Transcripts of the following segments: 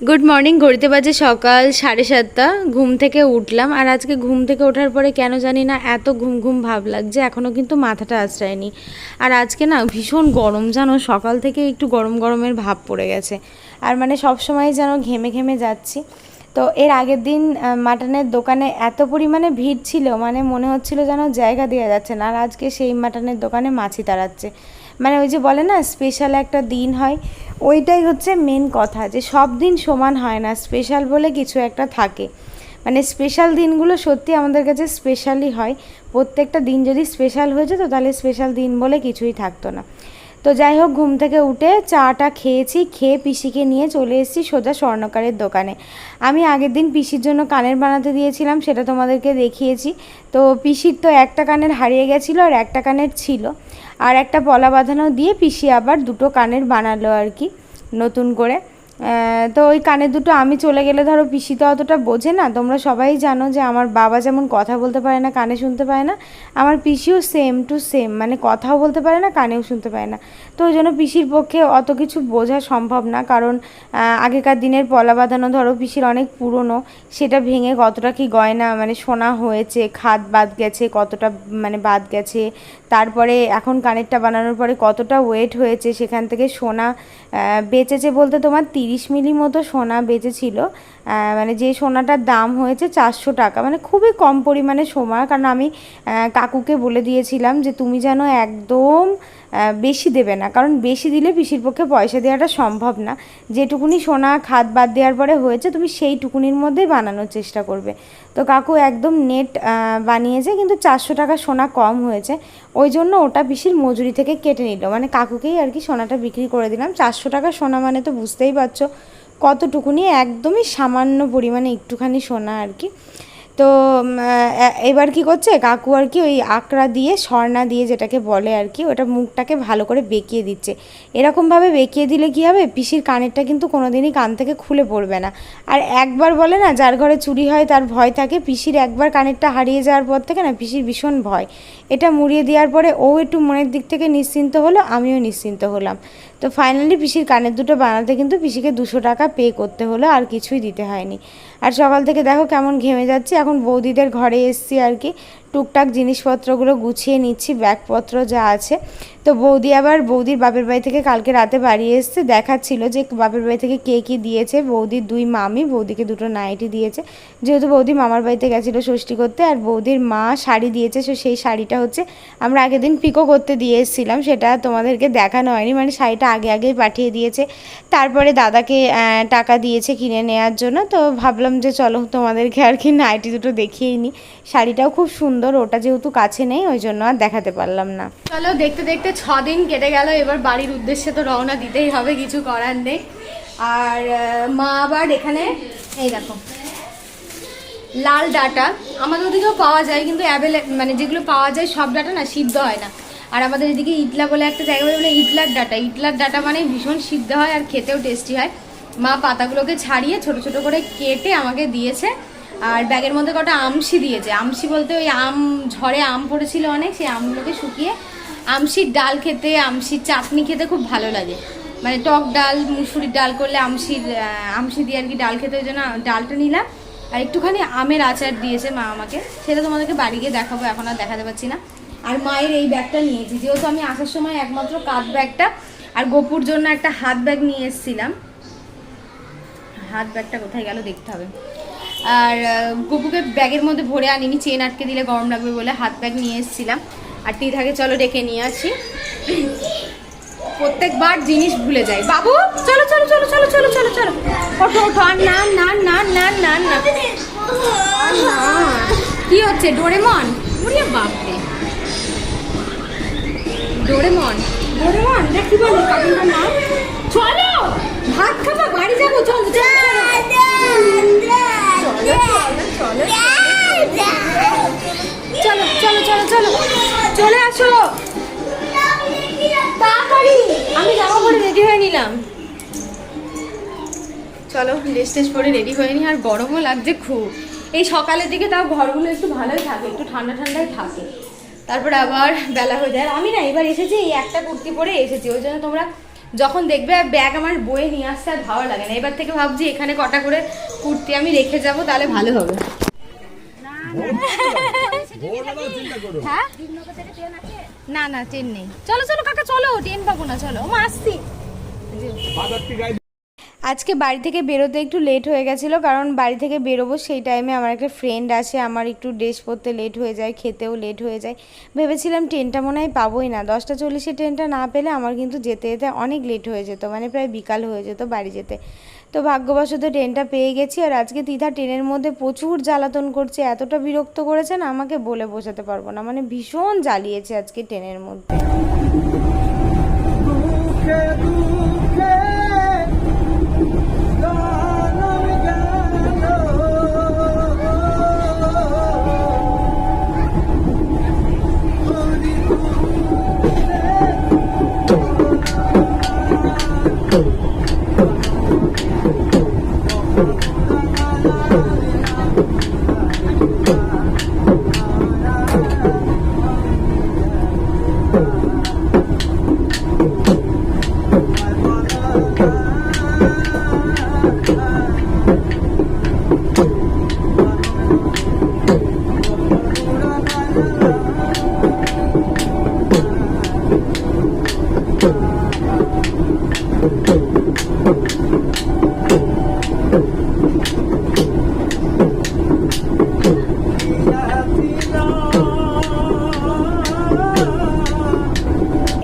Good morning. ঘড়িতে বাজে সকাল 7:30। ঘুম থেকে উঠলাম, আর আজকে ঘুম থেকে ওঠার পরে কেন জানি না এত ঘুম ঘুম ভাব লাগছে, এখনও কিন্তু মাথাটা আঁচড়ায়নি। আর আজকে না ভীষণ গরম, জানো, সকাল থেকে একটু গরম গরমের ভাব পড়ে গেছে। আর মানে সবসময় যেন ঘেমে ঘেমে যাচ্ছি। তো এর আগের দিন মাটনের দোকানে এত পরিমাণে ভিড় ছিল, মানে মনে হচ্ছিল যেন জায়গা দেওয়া যাচ্ছে না। আর আজকে সেই মাটনের দোকানে মাছি তাড়াচ্ছে। মানে ওই যে বলে না স্পেশাল একটা দিন হয়, ওইটাই হচ্ছে মেন কথা, যে সব দিন সমান হয় না, স্পেশাল বলে কিছু একটা থাকে। মানে স্পেশাল দিনগুলো সত্যি আমাদের কাছে স্পেশালই হয়। প্রত্যেকটা দিন যদি স্পেশাল হয়ে যেত তাহলে স্পেশাল দিন বলে কিছুই থাকতো না। তো যাই হোক, ঘুম থেকে উঠে চাটা খেয়েছি, খেয়ে পিসিকে নিয়ে চলে এসেছি সোজা স্বর্ণকারের দোকানে। আমি আগের দিন পিসির জন্য কানের বানাতে দিয়েছিলাম, সেটা তোমাদেরকে দেখিয়েছি। তো পিসির তো একটা কানের হারিয়ে গেছিলো আর একটা কানের ছিল, আর একটা পলা বাঁধানো দিয়ে পিসি আবার দুটো কানের বানালো আর কি নতুন করে। তো ওই কানের দুটো আমি চলে গেলে ধরো পিসি তো অতটা বোঝে না। তোমরা সবাই জানো যে আমার বাবা যেমন কথা বলতে পারে না, কানে শুনতে পায় না, আমার পিসিও সেম টু সেম, মানে কথাও বলতে পারে না, কানেও শুনতে পায় না। তো ওই জন্য পিসির পক্ষে অত কিছু বোঝা সম্ভব না, কারণ আগেকার দিনের পলা বাঁধানো ধরো পিসির অনেক পুরনো, সেটা ভেঙে কতটা কি গয়না মানে সোনা হয়েছে, খাদ বাদ গেছে কতটা, মানে বাদ গেছে। তারপরে এখন কানেরটা বানানোর পরে কতটা ওয়েট হয়েছে, সেখান থেকে সোনা বেচেছে বলতে তোমার 30 মিলি মতো সোনা বেচেছিল। মানে যে সোনাটার দাম হয়েছে 400 টাকা, মানে খুবই কম পরিমাণে সোনা। কারণ আমি কাকুকে বলে দিয়েছিলাম যে তুমি যেন একদম বেশি দেবে না, কারণ বেশি দিলে পিসির পক্ষে পয়সা দেওয়াটা সম্ভব না। যেটুকুনি সোনা খাদ বাদ দেওয়ার পরে হয়েছে তুমি সেইটুকুনির মধ্যেই বানানোর চেষ্টা করবে। তো কাকু একদম নেট বানিয়েছে, কিন্তু 400 টাকা সোনা কম হয়েছে, ওই জন্য ওটা পিসির মজুরি থেকে কেটে নিল। মানে কাকুকেই আর কি সোনাটা বিক্রি করে দিলাম। 400 টাকা সোনা মানে তো বুঝতেই পারছো কতটুকুনি, একদমই সামান্য পরিমাণে একটুখানি সোনা আর কি। তো এবার কি করছে কাকু আর কি ওই আকড়া দিয়ে স্বর্ণা দিয়ে যেটাকে বলে আর কি, ওটা মুখটাকে ভালো করে বেঁকিয়ে দিচ্ছে। এরকমভাবে বেঁকিয়ে দিলে কী হবে, পিসির কানেরটা কিন্তু কোনো দিনই কান থেকে খুলে পড়বে না। আর একবার বলে না যার ঘরে চুরি হয় তার ভয় থাকে, পিসির একবার কানেরটা হারিয়ে যাওয়ার পর থেকে না পিসির ভীষণ ভয়। এটা মুড়িয়ে দেওয়ার পরে ও একটু মনের দিক থেকে নিশ্চিন্ত হলো, আমিও নিশ্চিন্ত হলাম। তো ফাইনালি পিসির কানের দুটো বানাতে কিন্তু পিসিকে 200 টাকা পে করতে হলো, আর কিছুই দিতে হয়নি। আর সকাল থেকে দেখো কেমন ঘেমে যাচ্ছি। এখন বৌদিদের ঘরে এসছি আর কি, টুকটাক জিনিসপত্রগুলো গুছিয়ে নিচ্ছি, ব্যাগপত্র যা আছে। তো বৌদির বাপের বাড়ি থেকে কালকে রাতে বাড়ি এসছে, দেখাচ্ছিল যে বাপের বাড়ি থেকে কে কী দিয়েছে। বৌদির 2 মামি বৌদিকে 2টো নাইটি দিয়েছে, যেহেতু বৌদি মামার বাড়িতে গেছিলো ষষ্ঠী করতে। আর বৌদির মা শাড়ি দিয়েছে, সেই শাড়িটা হচ্ছে আমরা আগের দিন পিকো করতে দিয়ে এসেছিলাম, সেটা তোমাদেরকে দেখানো হয়নি, মানে শাড়িটা আগেই পাঠিয়ে দিয়েছে। তারপরে দাদাকে টাকা দিয়েছে কিনে নেওয়ার জন্য। তো ভাবলাম যে চলো তোমাদেরকে আর কি নাইটি দুটো দেখিয়েই নিই। শাড়িটাও খুব সুন্দর, ওটা যেহেতু কাছে নেই ওই জন্য আর দেখাতে পারলাম না। চলো, দেখতে দেখতে 6 দিন কেটে গেল, এবার বাড়ির উদ্দেশ্যে তো রওনা দিতেই হবে, কিছু করার নেই। আর মা আবার এখানে এই দেখো লাল ডাটা, আমাদের ওদিকেও পাওয়া যায়, কিন্তু মানে যেগুলো পাওয়া যায় সব ডাটা না সিদ্ধ হয় না। আর আমাদের এদিকে ইটলা বলে একটা জায়গা বলে ইটলার ডাটা মানে ভীষণ সিদ্ধ হয় আর খেতেও টেস্টি হয়। মা পাতাগুলোকে ছাড়িয়ে ছোট ছোট করে কেটে আমাকে দিয়েছে। আর ব্যাগের মধ্যে কটা আমশি দিয়েছে। আমশি বলতে ওই ঝড়ে আম পড়েছিল অনেক, সেই আমগুলোকে শুকিয়ে আমশির ডাল খেতে, আমশির চাটনি খেতে খুব ভালো লাগে। মানে টক ডাল, মুসুরির ডাল করলে আমশি দিয়ে আর কি ডাল খেতে, ওই জন্য ডালটা নিলাম। আর একটুখানি আমের আচার দিয়েছে মা আমাকে, সেটা তোমাদেরকে বাড়ি গিয়ে দেখাবো, এখন আর দেখাতে পারছি না। আর মায়ের এই ব্যাগটা নিয়েছি, যেহেতু আমি আসার সময় একমাত্র কাঁধ ব্যাগটা আর গোপুর জন্য একটা হাত ব্যাগ নিয়ে এসেছিলাম। হাত ব্যাগটা কোথায় গেল দেখতে হবে। আর গপুকে ব্যাগের মধ্যে ভরে আনিনি, চেন আটকে দিলে গরম লাগবে বলে হাত ব্যাগ নিয়ে এসেছিলাম। আর টিথাকে চলো ডেকে নিয়ে আসি, প্রত্যেকবার জিনিস ভুলে যাই। বাবু চলো চলো চলো চলো চলো চলো চলো, ওঠো ওঠো। আর না না না না না না, কি হচ্ছে ডোরেমন? ওরে বাপরে, ডোরেমন ডোরেমন এটা কি বলে কাকুর নাম? চলো ভাত খাবা, বাড়ি যাবো, চলো চলো চলো চলো চলো চলে আসো তাড়াতাড়ি। আমি জামা পরে রেডি হয়ে নিলাম, চলো ড্রেস পরে রেডি হয়ে নি। আর গরমও লাগছে খুব, এই সকালের দিকে তাও ঘরগুলো একটু ভালোই থাকে, একটু ঠান্ডা ঠান্ডাই থাকে, তারপরে আবার বেলা হয়ে যায়। আর আমি না এবার এসেছি এই একটা কুর্তি পরে এসেছি, ওই জন্য তোমরা যখন দেখবে ব্যাগ আমার বয়ে নিয়ে আসতে আর ভালো লাগে না। এবার থেকে ভাবছি এখানে কটা করে কুর্তি আমি রেখে যাব, তাহলে ভালো হবে। হ্যাঁ না না ট্রেন নেই। চলো চলো কাকা চলো, ট্রেন পাবো না, চলো মা আসছি। আজকে বাড়ি থেকে বেরোতে একটু লেট হয়ে গেছিলো, কারণ বাড়ি থেকে বেরোবো সেই টাইমে আমার একটা ফ্রেন্ড আসে, আমার একটু ড্রেস পরতে লেট হয়ে যায়, খেতেও লেট হয়ে যায়। ভেবেছিলাম ট্রেনটা মনে হয় পাবোই না, 10টা 40-এ ট্রেনটা না পেলে আমার কিন্তু যেতে যেতে অনেক লেট হয়ে যেত, মানে প্রায় বিকাল হয়ে যেত বাড়ি যেতে। তো ভাগ্যবশত ট্রেনটা পেয়ে গেছি। আর আজকে তিথা ট্রেনের মধ্যে প্রচুর জ্বালাতন করছে, এতটা বিরক্ত করেছে না আমাকে বলে বোঝাতে পারবো না, মানে ভীষণ জ্বালিয়েছে আজকে ট্রেনের মধ্যে।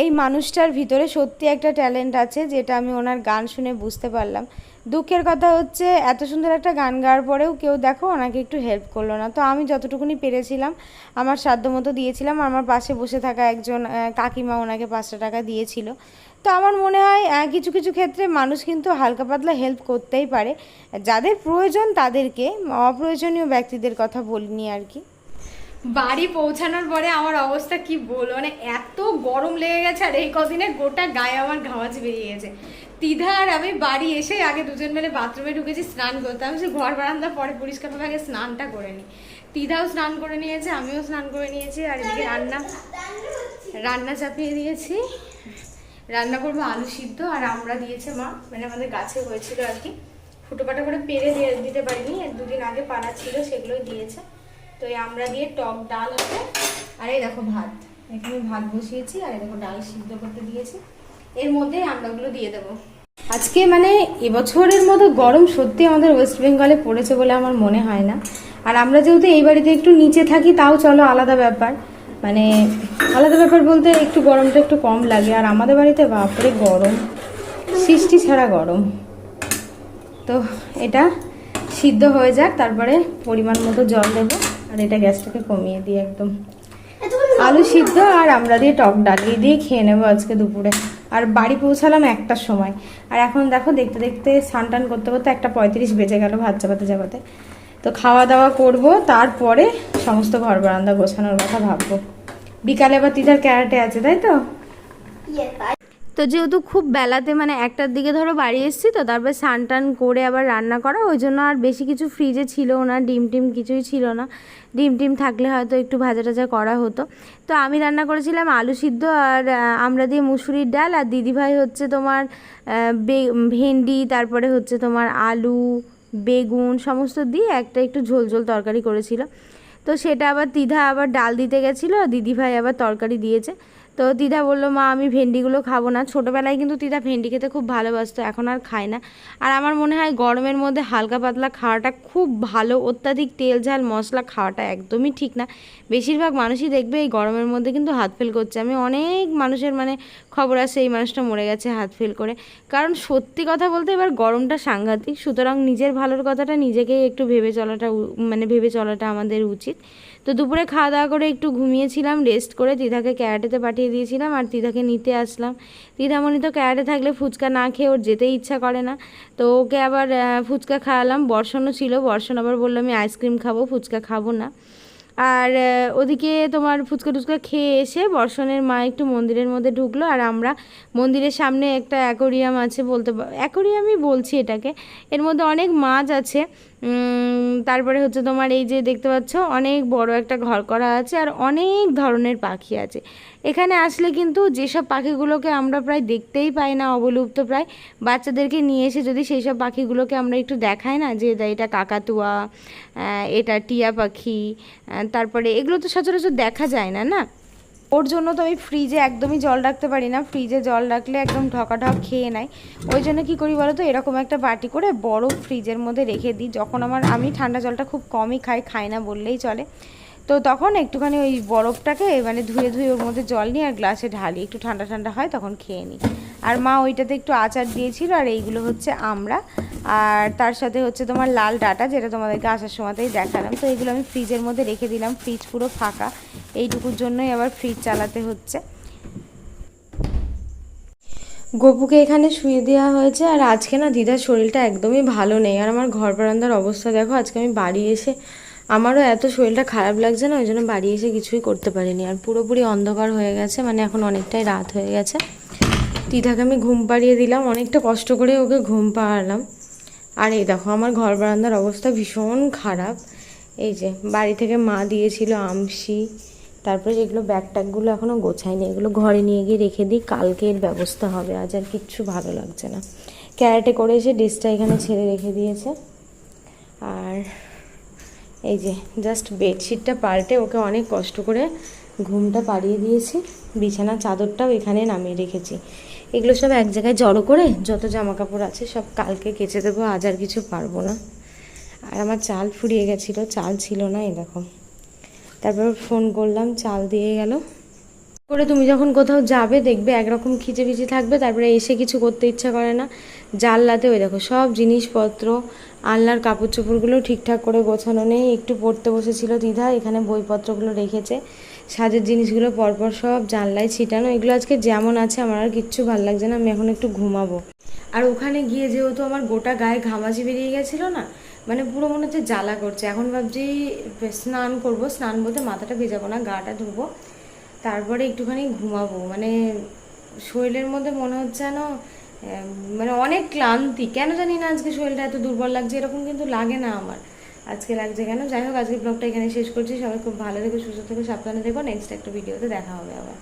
এই মানুষটার ভিতরে সত্যি একটা ট্যালেন্ট আছে, যেটা আমি ওনার গান শুনে বুঝতে পারলাম। দুঃখের কথা হচ্ছে এত সুন্দর একটা গান গাওয়ার পরেও কেউ দেখো ওনাকে একটু হেল্প করলো না। তো আমি যতটুকুনি পেরেছিলাম আমার সাধ্যমতো দিয়েছিলাম। আমার পাশে বসে থাকা একজন কাকিমা ওনাকে 5টা টাকা দিয়েছিল। তো আমার মনে হয় কিছু কিছু ক্ষেত্রে মানুষ কিন্তু হালকা পাতলা হেল্প করতেই পারে, যাদের প্রয়োজন তাদেরকে, অপ্রয়োজনীয় ব্যক্তিদের কথা বলিনি আর কি। বাড়ি পৌঁছানোর পরে আমার অবস্থা কি বলবো, মানে এত গরম লেগে গেছে, আর এই কদিনে গোটা গায়ে আমার ঘামাচি বেরিয়ে গেছে। তিধা আর আমি বাড়ি এসে আগে দুজন মিলে বাথরুমে ঢুকেছি স্নান করতে, আমি সে ঘর বারান্দা পরে পরিষ্কারভাবে আগে স্নানটা করে নিই। তিধাও স্নান করে নিয়েছে, আমিও স্নান করে নিয়েছি। আর এদিকে রান্না চাপিয়ে দিয়েছি, রান্না করবো আলু সিদ্ধ। আর আমরা দিয়েছে মা, মানে আমাদের গাছে হয়েছিল আর কি, ফুটোপাটা করে পেরে দিতে পারিনি, 2 দিন আগে পাড়া ছিল সেগুলোই দিয়েছে। তো এই আমরা দিয়ে টক ডাল হবে। আর এই দেখো ভাত, এখানে ভাত বসিয়েছি, আর এই দেখো ডাল সিদ্ধ করতে দিয়েছি, এর মধ্যে আমরাগুলো দিয়ে দেবো। আজকে মানে এবছরের মতো গরম সত্যি আমাদের ওয়েস্ট বেঙ্গলে পড়েছে বলে আমার মনে হয় না। আর আমরা যেহেতু এই বাড়িতে একটু নিচে থাকি, তাও চলো আলাদা ব্যাপার, মানে আলাদা ব্যাপার বলতে একটু গরমটা একটু কম লাগে। আর আমাদের বাড়িতে বাপরে গরম, সৃষ্টি ছাড়া গরম। তো এটা সিদ্ধ হয়ে যাক, তারপরে পরিমাণ মতো জল দেবো। আর এটা গ্যাসটাকে কমিয়ে দিয়ে একদম আলু সিদ্ধ আর আমরা দিয়ে টক ডাল দিয়ে খেয়ে নেবো আজকে দুপুরে। আর বাড়ি পৌঁছালাম 1টার সময়, আর এখন দেখো দেখতে দেখতে স্নান টান করতে করতে 1:35 বেজে গেল ভাত চাপাতে। তো খাওয়া দাওয়া করব, তারপরে সমস্ত ঘর বারান্দা গোছানোর কথা ভাববো। বিকালে আবার তিধার ক্যারাটে আছে, তাই তো? তো যেহেতু খুব বেলাতে, মানে 1টার দিকে ধরো বাড়ি এসেছি, তো তারপর স্নান টান করে আবার রান্না করা, ওই জন্য আর বেশি কিছু ফ্রিজে ছিল না, ডিম টিম কিছুই ছিল না। ডিম থাকলে হয়তো একটু ভাজা টাজা করা হতো। তো আমি রান্না করেছিলাম আলু সিদ্ধ আর আমরা দিয়ে মুসুরির ডাল, আর দিদিভাই হচ্ছে তোমার ভেন্ডি, তারপরে হচ্ছে তোমার আলু বেগুন সমস্ত দিয়ে একটা একটু ঝোল ঝোল তরকারি করেছিল। তো সেটা আবার তিধা আবার ডাল দিতে গেছিলো, দিদিভাই আবার তরকারি দিয়েছে। তো দিদা বললো মা আমি ভেন্ডিগুলো খাবো না। ছোটোবেলায় কিন্তু দিদা ভেন্ডি খেতে খুব ভালোবাসতো, এখন আর খায় না। আর আমার মনে হয় গরমের মধ্যে হালকা পাতলা খাওয়াটা খুব ভালো, অত্যাধিক তেল ঝাল মশলা খাওয়াটা একদমই ঠিক না। বেশিরভাগ মানুষই দেখবে এই গরমের মধ্যে কিন্তু হাত ফেল করছে। আমি অনেক মানুষের মানে খবর আছে এই মানুষটা মরে গেছে হাত ফেল করে, কারণ সত্যি কথা বলতে এবার গরমটা সাংঘাতিক। সুতরাং নিজের ভালোর কথাটা নিজেকেই একটু ভেবে চলাটা আমাদের উচিত। তো দুপুরে খাওয়া দাওয়া করে একটু ঘুমিয়েছিলাম, রেস্ট করে তিধাকে ক্যারাটেতে পাঠিয়ে দিয়েছিলাম আর তিধাকে নিতে আসলাম। তিধামণি তো ক্যারাটে থাকলে ফুচকা না খেয়ে ওর যেতেই ইচ্ছা করে না, তো ওকে আবার ফুচকা খাওয়ালাম। বর্ষণও ছিল, বর্ষণ আবার বললো আমি আইসক্রিম খাবো, ফুচকা খাবো না। আর ওদিকে তোমার ফুচকা টুচকা খেয়ে এসে বর্ষণের মা একটু মন্দিরের মধ্যে ঢুকলো, আর আমরা মন্দিরের সামনে একটা অ্যাকোরিয়াম আছে, অ্যাকোরিয়ামই বলছি এটাকে, এর মধ্যে অনেক মাছ আছে। তারপরে হচ্ছে তোমার এই যে দেখতে পাচ্ছ অনেক বড় একটা ঘর করা আছে, আর অনেক ধরনের পাখি আছে। এখানে আসলে কিন্তু যেসব পাখিগুলোকে আমরা প্রায় দেখতেই পাই না, অবলুপ্ত প্রায়, বাচ্চাদেরকে নিয়ে এসে যদি সেই সব পাখিগুলোকে আমরা একটু দেখাই না, যে এটা কাকাতুয়া, এটা টিয়া পাখি, তারপরে এগুলো তো সচরাচর দেখা যায় না না। ওর জন্য তো আমি ফ্রিজে একদমই জল রাখতে পারি না, ফ্রিজে জল রাখলে একদম ঢকাঢক খেয়ে নেয়। ওই জন্য কী করি বলো তো, এরকম একটা বাটি করে বড় ফ্রিজের মধ্যে রেখে দিই। যখন আমি ঠান্ডা জলটা খুব কমই খাই না বললেই চলে, তো তখন একটুখানি ওই বরফটাকে মানে ধুয়ে ধুয়ে ওর মধ্যে জল নিই আর গ্লাসে ঢালি, একটু ঠান্ডা ঠান্ডা হয় তখন খেয়ে নিই। আর মা ওইটাতে একটু আচার দিয়েছিল, আর এইগুলো হচ্ছে আমরা, আর তার সাথে হচ্ছে তোমার লাল ডাটা, যেটা তোমাদেরকে আসার সময়তেই দেখালাম। তো এগুলো আমি ফ্রিজের মধ্যে রেখে দিলাম, ফ্রিজ পুরো ফাঁকা, এইটুকুর জন্যই আবার ফ্রিজ চালাতে হচ্ছে। গপুকে এখানে শুয়ে দেওয়া হয়েছে, আর আজকে না দিদার শরীরটা একদমই ভালো নেই। আর আমার ঘর বারান্দার অবস্থা দেখো, আজকে আমি বাড়ি এসে আমারও এত শরীরটা খারাপ লাগছে না, ওই জন্য বাড়ি এসে কিছুই করতে পারিনি। আর পুরোপুরি অন্ধকার হয়ে গেছে, মানে এখন অনেকটাই রাত হয়ে গেছে। দিদাকে আমি ঘুম পাড়িয়ে দিলাম, অনেকটা কষ্ট করে ওকে ঘুম পাড়ালাম। আর এই দেখো আমার ঘর বারান্দার অবস্থা ভীষণ খারাপ। এই যে বাড়ি থেকে মা দিয়েছিল আমসি, তারপরে যেগুলো ব্যাগ ট্যাগগুলো এখনও গোছায়নি, এগুলো ঘরে নিয়ে গিয়ে রেখে দিই, কালকে এর ব্যবস্থা হবে। আজ আর কিচ্ছু ভালো লাগছে না। ক্যারেটে করে এসে ডিশটা এখানে ছেড়ে রেখে দিয়েছে। আর এই যে জাস্ট বেডশিটটা পাল্টে ওকে অনেক কষ্ট করে ঘুমটা পাড়িয়ে দিয়েছি। বিছানা চাদরটাও এখানে নামিয়ে রেখেছি। এগুলো সব এক জায়গায় জড়ো করে যত জামা কাপড় আছে সব কালকে কেচে দেবো, আজ আর কিছু পারবো না। আর আমার চাল ফুরিয়ে গেছিলো, চাল ছিল না, এই দেখো। তারপর ফোন করলাম, চাল দিয়ে গেল। করে তুমি যখন কোথাও যাবে দেখবে একরকম খিচে থাকবে, তারপরে এসে কিছু করতে ইচ্ছা করে না। জানলাতে ওই দেখো সব জিনিসপত্র, আলনার কাপড় চোপড়গুলো ঠিকঠাক করে গোছানো নেই। একটু পড়তে বসেছিল দিদা, এখানে বইপত্রগুলো রেখেছে, সাজের জিনিসগুলো পরপর সব জানলায় ছিটানো। এগুলো আজকে যেমন আছে আমার আর কিচ্ছু ভালো লাগছে না, আমি এখন একটু ঘুমাবো। আর ওখানে গিয়ে যেহেতু আমার গোটা গায়ে ঘামাচি বেরিয়ে গেছিলো না, মানে পুরো মনে হচ্ছে জ্বালা করছে। এখন ভাবছি স্নান করবো, স্নান বলতে মাথাটা ভেজাবো না, গাটা ধুবো, তারপরে একটুখানি ঘুমাবো। মানে শরীরের মধ্যে মনে হচ্ছে যেন মানে অনেক ক্লান্তি, কেন জানি না আজকে শরীরটা এত দুর্বল লাগছে, এরকম কিন্তু লাগে না আমার, আজকে লাগছে কেন। যাই হোক, আজকে ব্লগটা এখানে শেষ করছি। সবাই খুব ভালো থেকো, সুস্থ থেকো, সাবধানে থেকো। নেক্সট একটা ভিডিওতে দেখা হবে আবার।